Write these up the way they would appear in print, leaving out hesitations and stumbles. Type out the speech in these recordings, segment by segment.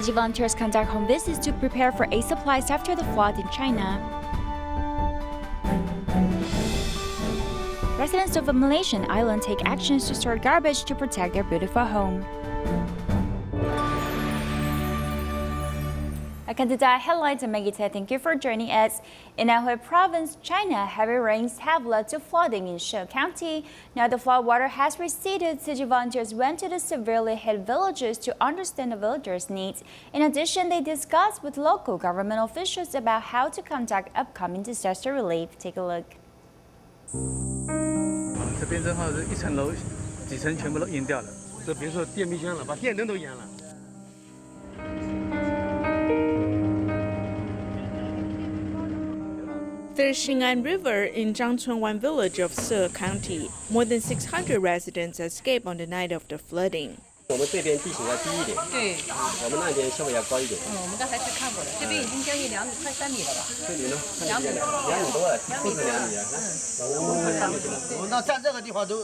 Tzu Chi volunteers conduct home visits to prepare for aid supplies after the flood in China. Residents of a Malaysian island take actions to sort garbage to protect their beautiful home. Welcome to DaAi Headlines. I'm Maggie Tsai. Thank you for joining us. In Anhui province, China, heavy rains have led to flooding in She County. Now the floodwater has receded. Tzu Chi volunteers went to the severely hit villages to understand the villagers' needs. In addition, they discussed with local government officials about how to conduct upcoming disaster relief. Take a look. 这边正好是一层楼，几层全部都淹掉了。这别说电冰箱了，把电灯都淹了。 The Xing'an River in Zhangchunwan village of Tzu County. More than 600 residents escaped on the night of the flooding. 我们这边地形要低一点，对，我们那边稍微要高一点。我们刚才去看过了，这边已经将近2米，快3米了吧？这里呢，2米多了，不止2米啊！我们快3米去了。我们到站这个地方都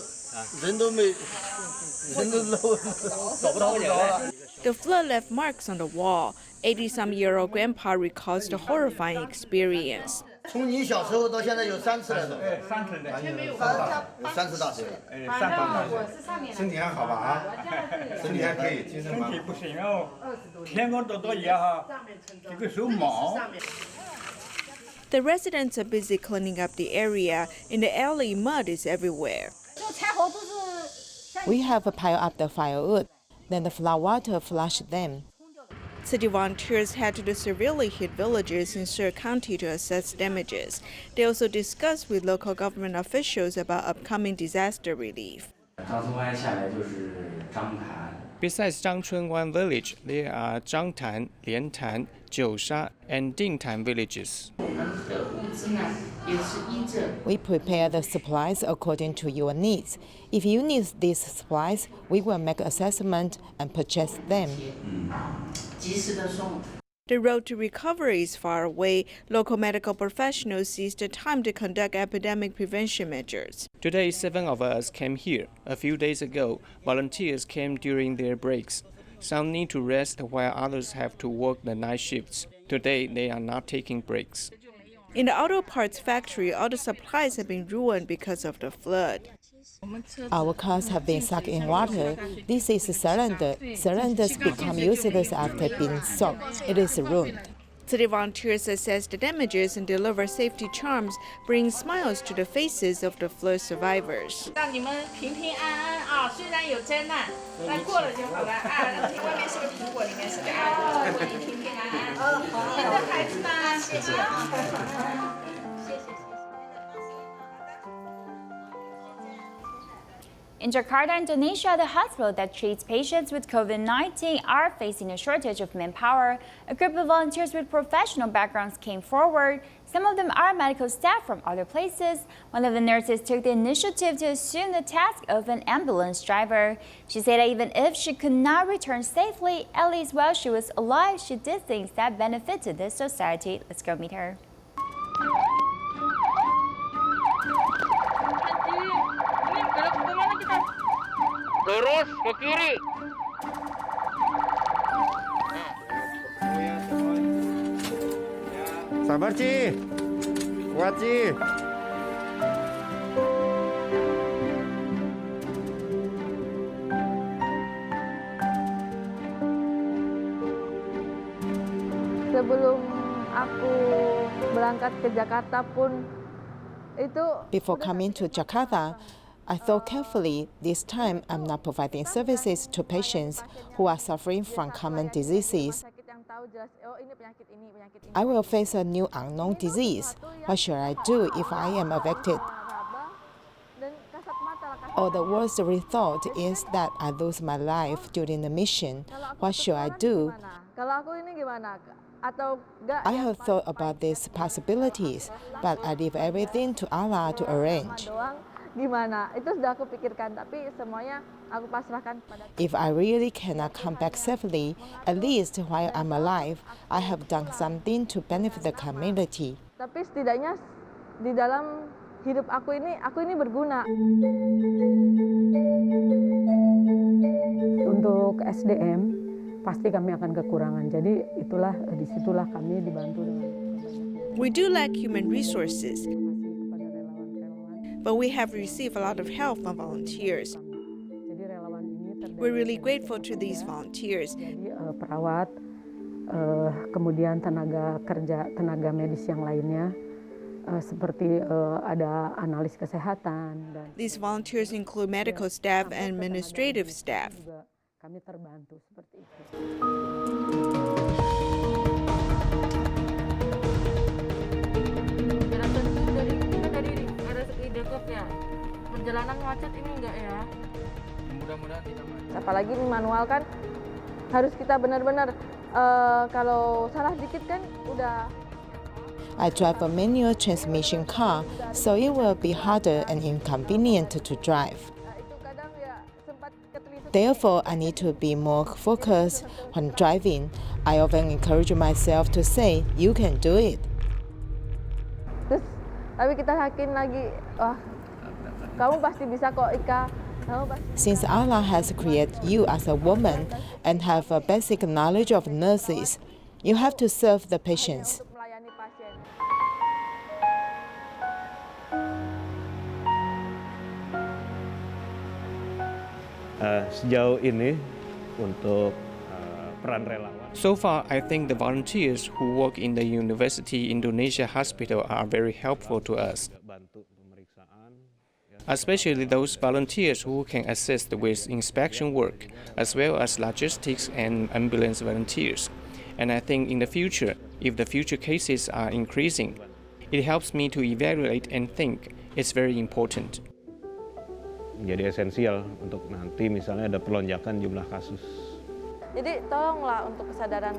人都没，人都找不到了。 The flood left marks on the wall. 80-some-year-old grandpa recalls the horrifying experience. 从你小时候到现在有3次了，是吧？3次的，有3次大水了。3次大水。身体还好吧？啊，身体还可以，精神吗？身体不行哦，天公多也哈，这个手毛。 The residents are busy cleaning up the area. In the alley, mud is everywhere. We have piled up the firewood, then the floodwater flushed them. Tzu Chi volunteers head to the severely hit villages in She County to assess damages. They also discuss with local government officials about upcoming disaster relief. Besides Zhangchunwan village, there are Zhangtan, Liantan, Jiusha, and Dingtan villages. We prepare the supplies according to your needs. If you need these supplies, we will make assessment and purchase them. The road to recovery is far away. Local medical professionals seized the time to conduct epidemic prevention measures. Today, 7 of us came here. A few days ago, volunteers came during their breaks. Some need to rest while others have to work the night shifts. Today, they are not taking breaks. In the auto parts factory, all the supplies have been ruined because of the flood. Our cars have been sucked in water. This is a cylinder. Cylinders become useless after being soaked. It is ruined. Tzu Chi volunteers assess the damages and deliver safety charms, bringing smiles to the faces of the flood survivors. In Jakarta, Indonesia, the hospital that treats patients with COVID-19 are facing a shortage of manpower. A group of volunteers with professional backgrounds came forward. Some of them are medical staff from other places. One of the nurses took the initiative to assume the task of an ambulance driver. She said that even if she could not return safely, at least while she was alive, she did things that benefited the society. Let's go meet her. Terus ke kiri. Sabar Ci, kuat Ci. Sebelum aku berangkat ke Jakarta pun itu. Before coming to Jakarta, I thought carefully, this time I'm not providing services to patients who are suffering from common diseases. I will face a new unknown disease. What should I do if I am affected? Or the worst thought is that I lose my life during the mission. What should I do? I have thought about these possibilities, but I leave everything to Allah to arrange. Gimana? Itu sudah aku pikirkan, tapi semuanya aku pasrahkan kepada. If I really cannot come back safely, at least while I'm alive, I have done something to benefit the community. Tapi setidaknya di dalam hidup aku ini berguna. Untuk SDM, pasti kami akan kekurangan. Jadi disitulah kami dibantu dengan We do lack human resources, but we have received a lot of help from volunteers. We're really grateful to these volunteers. Jadi perawat, kemudian tenaga kerja, tenaga medis yang lainnya, seperti ada analis kesehatan. These volunteers include medical staff and administrative staff. Kami terbantu seperti itu. Perjalanan macet ini enggak ya? Mudah-mudahan tidak macet. Apalagi ini manual kan harus kita benar-benar kalau salah dikit kan udah. I drive a manual transmission car, so it will be harder and inconvenient to drive. Therefore, I need to be more focused when driving. I often encourage myself to say, "You can do it." Terus, tapi kita yakin lagi, wah, kamu pasti bisa kok, Ika. Since Allah has created you as a woman and have a basic knowledge of nurses, you have to serve the patients. Sejauh ini untuk peran relawan. So far, I think the volunteers who work in the University Indonesia hospital are very helpful to us. Especially those volunteers who can assist with inspection work, as well as logistics and ambulance volunteers. And I think in the future, if the future cases are increasing, it helps me to evaluate and think. It's very important. Menjadi esensial untuk nanti misalnya ada pelonjakan jumlah kasus. Jadi tolonglah untuk kesadaran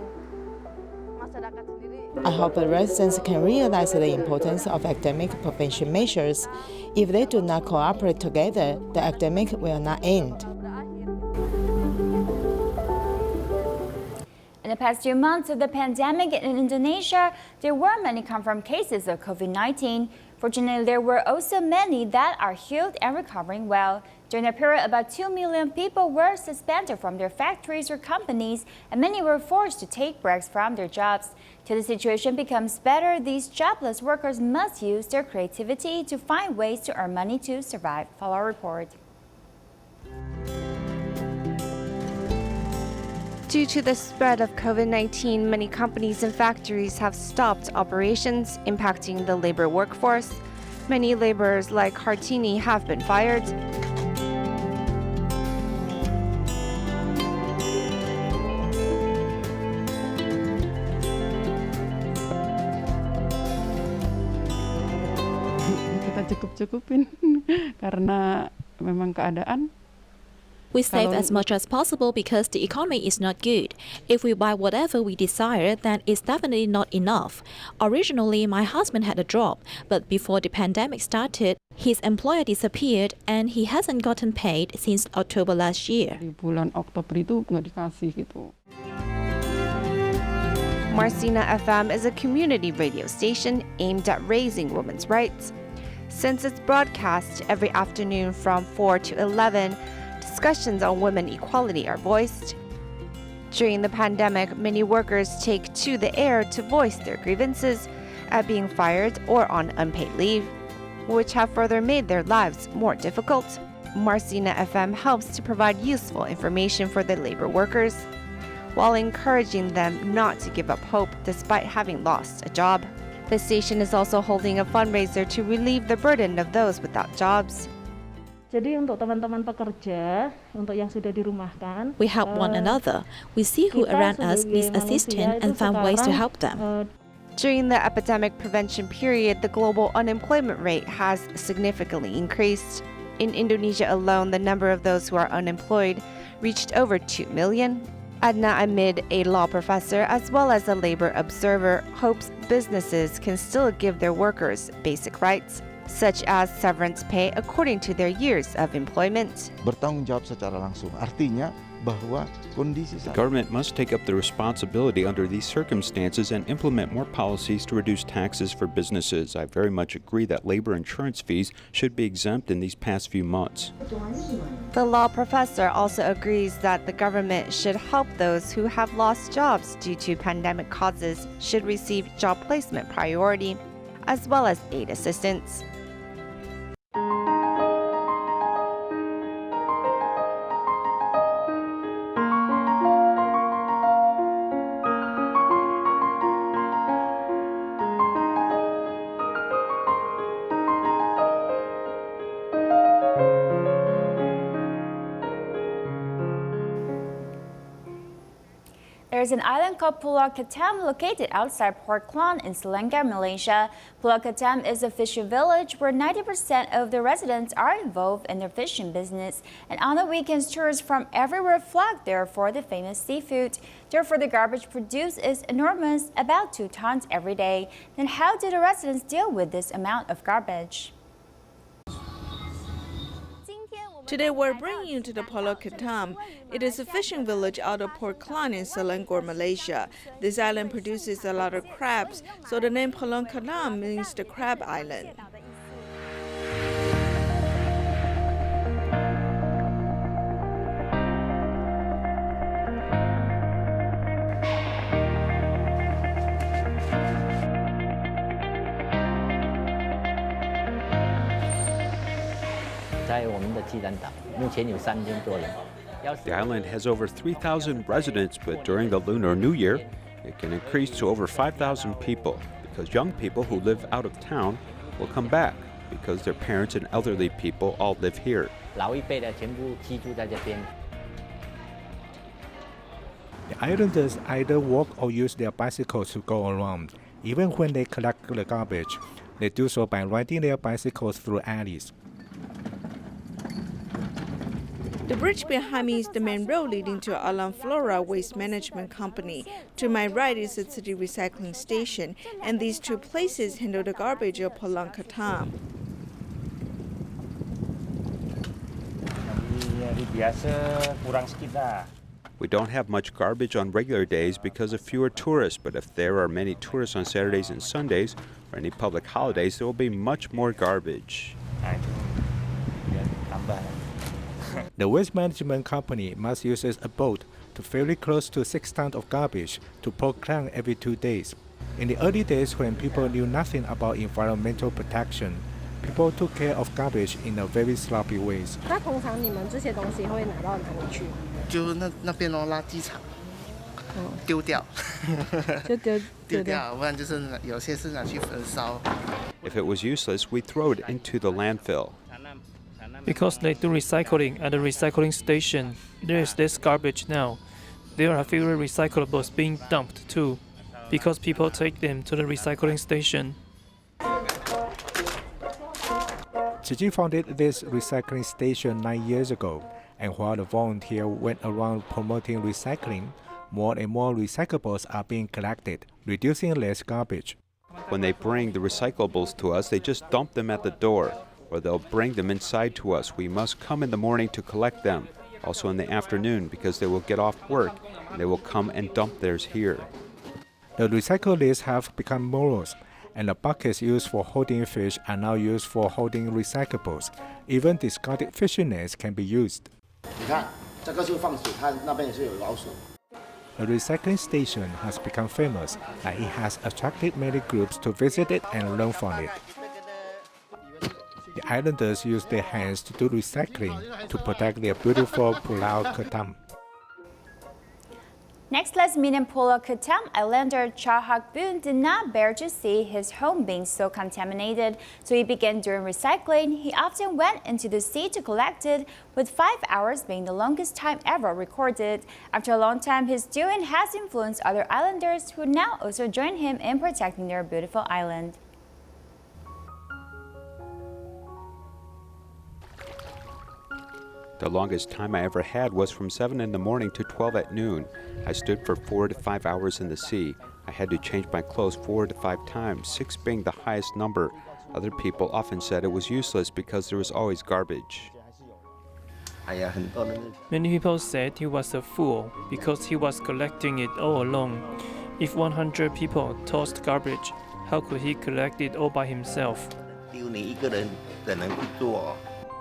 masyarakat sendiri. I hope the residents can realize the importance of academic prevention measures. If they do not cooperate together, the academic will not end. In the past 2 months of the pandemic in Indonesia, there were many confirmed cases of COVID-19. Fortunately, there were also many that are healed and recovering well. During the period, about 2 million people were suspended from their factories or companies, and many were forced to take breaks from their jobs. Till the situation becomes better, these jobless workers must use their creativity to find ways to earn money to survive. Follow our report. Due to the spread of COVID-19, many companies and factories have stopped operations, impacting the labor workforce. Many laborers like Hartini have been fired. Kita cukup-cukupin karena memang keadaan. We save as much as possible because the economy is not good. If we buy whatever we desire, then it's definitely not enough. Originally, my husband had a job, but before the pandemic started, his employer disappeared and he hasn't gotten paid since October last year. Di bulan Oktober itu nggak dikasih gitu. Marcina FM is a community radio station aimed at raising women's rights. Since its broadcast every afternoon from 4 to 11, discussions on women equality are voiced. During the pandemic, many workers take to the air to voice their grievances at being fired or on unpaid leave, which have further made their lives more difficult. Marcina FM helps to provide useful information for the labor workers, while encouraging them not to give up hope despite having lost a job. The station is also holding a fundraiser to relieve the burden of those without jobs. Jadi untuk teman-teman pekerja, untuk yang sudah dirumahkan, we help one another. We see who around us needs assistance and find ways to help them. During the epidemic prevention period, the global unemployment rate has significantly increased. In Indonesia alone, the number of those who are unemployed reached over 2 million. Adna Amid, a law professor as well as a labor observer, hopes businesses can still give their workers basic rights, such as severance pay according to their years of employment. Bertanggung jawab secara langsung, artinya bahwa kondisi The government must take up the responsibility under these circumstances and implement more policies to reduce taxes for businesses. I very much agree that labor insurance fees should be exempt in these past few months. The law professor also agrees that the government should help those who have lost jobs due to pandemic causes should receive job placement priority, as well as aid assistance. There's an island called Pulau Ketam located outside Port Klang in Selangor, Malaysia. Pulau Ketam is a fishing village where 90% of the residents are involved in their fishing business. And on the weekends, tourists from everywhere flock there for the famous seafood. Therefore, the garbage produced is enormous, about 2 tons every day. Then how do the residents deal with this amount of garbage? Today we're bringing you to the Pulau Ketam. It is a fishing village out of Port Klang in Selangor, Malaysia. This island produces a lot of crabs, so the name Pulau Ketam means the crab island. The island has over 3,000 residents, but during the Lunar New Year, it can increase to over 5,000 people because young people who live out of town will come back because their parents and elderly people all live here. The islanders either walk or use their bicycles to go around. Even when they collect the garbage, they do so by riding their bicycles through alleys. The bridge behind me is the main road leading to Alam Flora Waste Management Company. To my right is the city recycling station, and these two places handle the garbage of Pulau Ketam. We don't have much garbage on regular days because of fewer tourists, but if there are many tourists on Saturdays and Sundays or any public holidays, there will be much more garbage. The waste management company must use a boat to ferry close to 6 tons of garbage to Port Klang every 2 days. In the early days when people knew nothing about environmental protection, people took care of garbage in a very sloppy ways. If it was useless, we throw it into the landfill. Because they do recycling at the recycling station, there is less garbage now. There are fewer recyclables being dumped too, because people take them to the recycling station. Tzu Chi founded this recycling station 9 years ago, and while the volunteer went around promoting recycling, more and more recyclables are being collected, reducing less garbage. When they bring the recyclables to us, they just dump them at the door, or they'll bring them inside to us. We must come in the morning to collect them, also in the afternoon because they will get off work and they will come and dump theirs here. The recycle lists have become morals, and the buckets used for holding fish are now used for holding recyclables. Even discarded fishing nets can be used. The recycling station has become famous, and it has attracted many groups to visit it and learn from it. The islanders use their hands to do recycling to protect their beautiful Pulau Ketam. Next, let's meet in Pulau Ketam. Islander Cha Hak Boon did not bear to see his home being so contaminated, so he began doing recycling. He often went into the sea to collect it, with 5 hours being the longest time ever recorded. After a long time, his doing has influenced other islanders who now also join him in protecting their beautiful island. The longest time I ever had was from 7 in the morning to 12 at noon. I stood for 4 to 5 hours in the sea. I had to change my clothes 4 to 5 times, 6 being the highest number. Other people often said it was useless because there was always garbage. Many people said he was a fool because he was collecting it all alone. If 100 people tossed garbage, how could he collect it all by himself?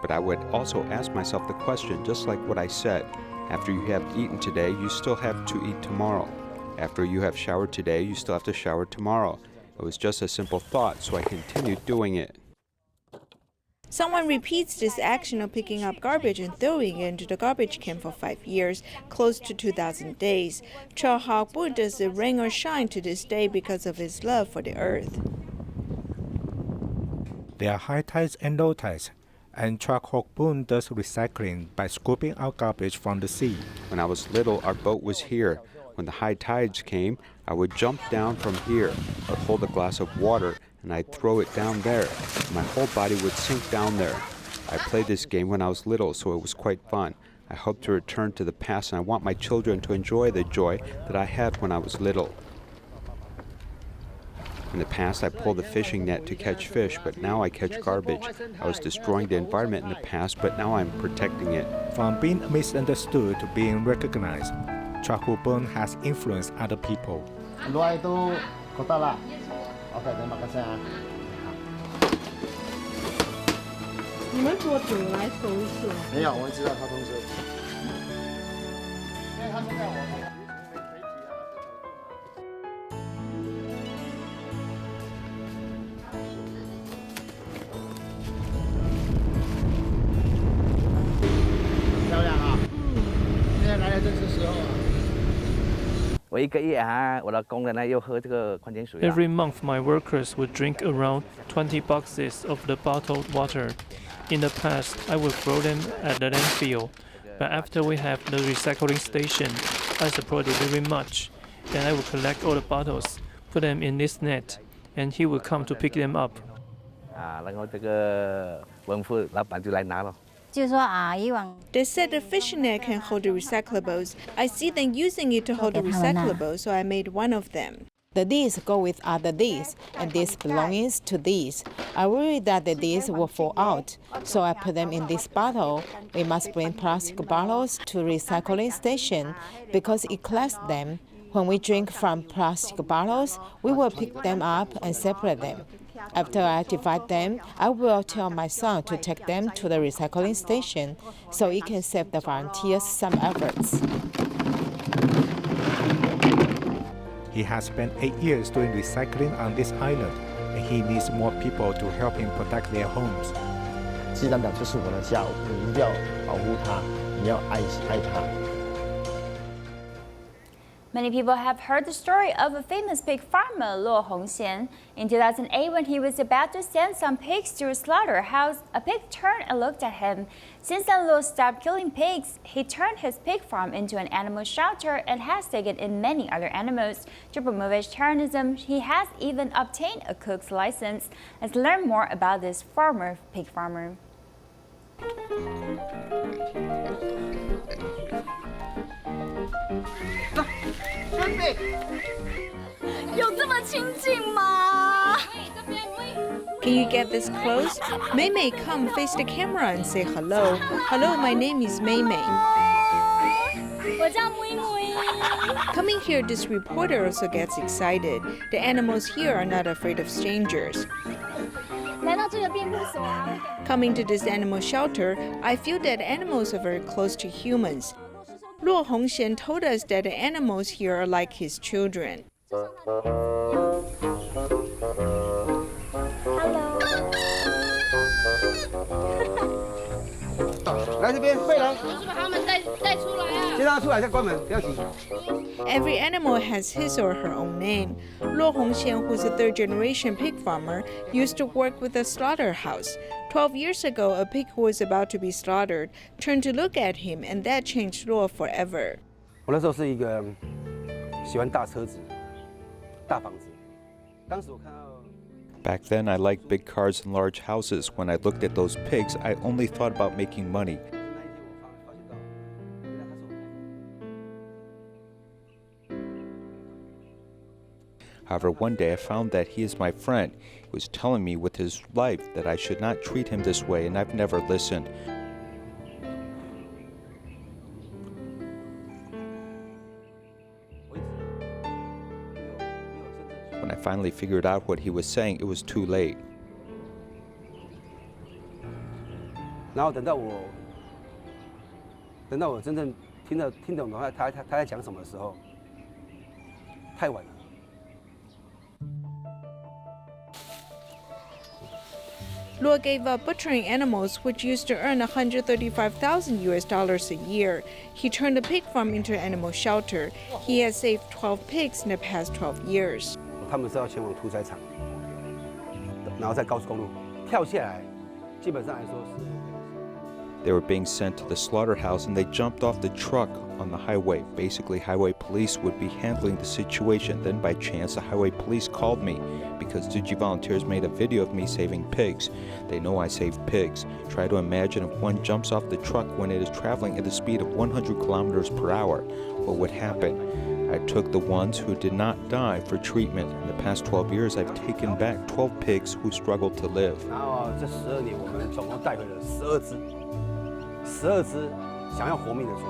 But I would also ask myself the question, just like what I said. After you have eaten today, you still have to eat tomorrow. After you have showered today, you still have to shower tomorrow. It was just a simple thought, so I continued doing it. Someone repeats this action of picking up garbage and throwing it into the garbage can for 5 years, close to 2,000 days. Cho Hak-bu does it rain or shine to this day because of his love for the earth. There are high tides and low tides, and Chak Hok-boon does recycling by scooping out garbage from the sea. When I was little, our boat was here. When the high tides came, I would jump down from here. I'd hold a glass of water and I'd throw it down there. My whole body would sink down there. I played this game when I was little, so it was quite fun. I hope to return to the past, and I want my children to enjoy the joy that I had when I was little. In the past, I pulled a fishing net to catch fish, but now I catch garbage. I was destroying the environment in the past, but now I'm protecting it. From being misunderstood to being recognized, Chak Hok-boon has influenced other people. Every month, my workers would drink around 20 boxes of the bottled water. In the past, I would throw them at the landfill, but after we have the recycling station, I support it very much. Then I would collect all the bottles, put them in this net, and he would come to pick them up. They said the fishing net can hold the recyclables. I see them using it to hold the recyclables, so I made one of them. The these go with other these, and these belongs to these. I worry that the these will fall out, so I put them in this bottle. We must bring plastic bottles to recycling station because it collects them. When we drink from plastic bottles, we will pick them up and separate them. After I divide them, I will tell my son to take them to the recycling station so it can save the volunteers some efforts. He has spent 8 years doing recycling on this island, and he needs more people to help him protect their homes. 鸡蛋岛这是我的家，你一定要保护它，你要爱它。 Many people have heard the story of a famous pig farmer, Luo Hongxian. In 2008, when he was about to send some pigs to a slaughterhouse, a pig turned and looked at him. Since then, Luo stopped killing pigs. He turned his pig farm into an animal shelter and has taken in many other animals. To promote vegetarianism, he has even obtained a cook's license. Let's learn more about this pig farmer. 有这么亲近吗？ Can you get this close? Mei Mei, come face the camera and say hello. Hello, my name is Mei Mei. 我叫妹妹。 Coming here, this reporter also gets excited. The animals here are not afraid of strangers. 来到这个庇护所啊。 Coming to this animal shelter, I feel that animals are very close to humans. Luo Hongxian told us that the animals here are like his children. Every animal has his or her own name. Luo Hongxian, who's a third-generation pig farmer, used to work with a slaughterhouse. 12 years ago, a pig who was about to be slaughtered turned to look at him, and that changed Luo forever. 我那时候是一个喜欢大车子、大房子。当时我看到。 Back then, I liked big cars and large houses. When I looked at those pigs, I only thought about making money. However, one day I found that he is my friend. He was telling me with his life that I should not treat him this way, and I've never listened. When I finally figured out what he was saying, it was too late. 然后等到我真正听懂的话，他在讲什么的时候，太晚了。 Luo gave up butchering animals, which used to earn $135,000 a year. He turned the pig farm into an animal shelter. He has saved 12 pigs in the past 12 years. 他们是要前往屠宰场，然后在高速公路跳下来，基本上来说是。 They were being sent to the slaughterhouse and they jumped off the truck on the highway. Basically, highway police would be handling the situation. Then by chance, the highway police called me because Tzu Chi volunteers made a video of me saving pigs. They know I save pigs. Try to imagine if one jumps off the truck when it is traveling at the speed of 100 kilometers per hour. What would happen? I took the ones who did not die for treatment. In the past 12 years, I've taken back 12 pigs who struggled to live. 然后这12年，我们总共带回了12只想要活命的猪。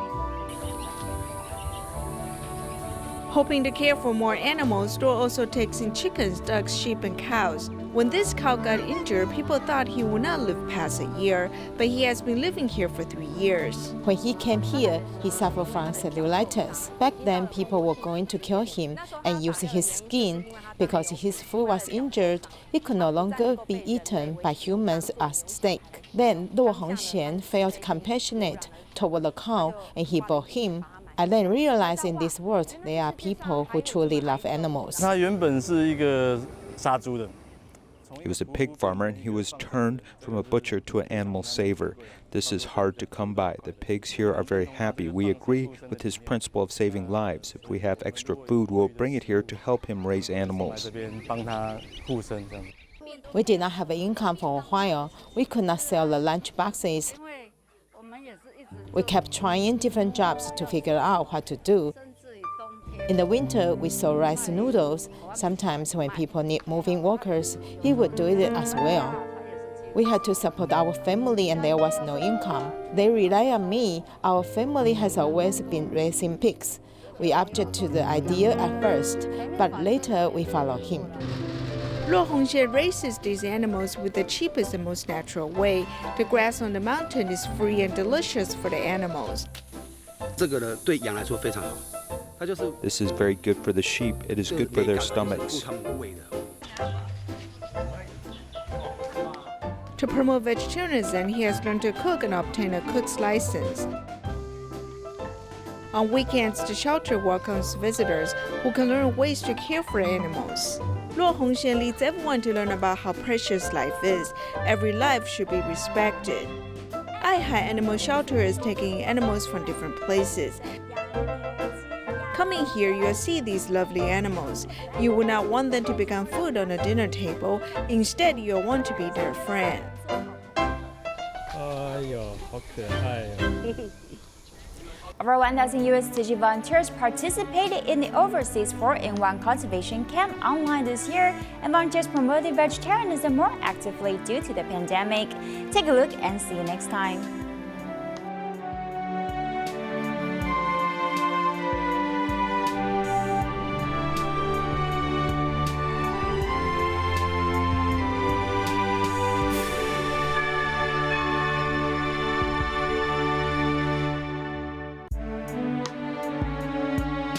Hoping to care for more animals, Luo also takes in chickens, ducks, sheep, and cows. When this cow got injured, people thought he would not live past a year, but he has been living here for 3 years. When he came here, he suffered from cellulitis. Back then, people were going to kill him and use his skin. Because his foot was injured, he could no longer be eaten by humans as steak. Then Luo Hongxian felt compassionate toward the cow and he bought him. I then realized in this world there are people who truly love animals. 他原本是一个杀猪的。 He was a pig farmer and he was turned from a butcher to an animal saver. This is hard to come by. The pigs here are very happy. We agree with his principle of saving lives. If we have extra food, we'll bring it here to help him raise animals. We did not have income for a while. We could not sell the lunch boxes. We kept trying different jobs to figure out what to do. In the winter, we sold rice noodles. Sometimes when people need moving workers, he would do it as well. We had to support our family and there was no income. They rely on me. Our family has always been raising pigs. We object to the idea at first, but later we follow him. Luo Hongxian raises these animals with the cheapest and most natural way. The grass on the mountain is free and delicious for the animals. 这个呢，对羊来说非常好。 This is very good for the sheep. It is good for their stomachs. To promote vegetarianism, he has learned to cook and obtain a cook's license. On weekends, the shelter welcomes visitors who can learn ways to care for animals. Luo Hongxian leads everyone to learn about how precious life is. Every life should be respected. Anhui Animal Shelter is taking animals from different places. Coming here, you'll see these lovely animals. You will not want them to become food on a dinner table. Instead, you'll want to be their friend. Over 1,000 U.S. Tzu Chi volunteers participated in the overseas 4-in-1 cultivation camp online this year, and volunteers promoting vegetarianism more actively due to the pandemic. Take a look and see you next time.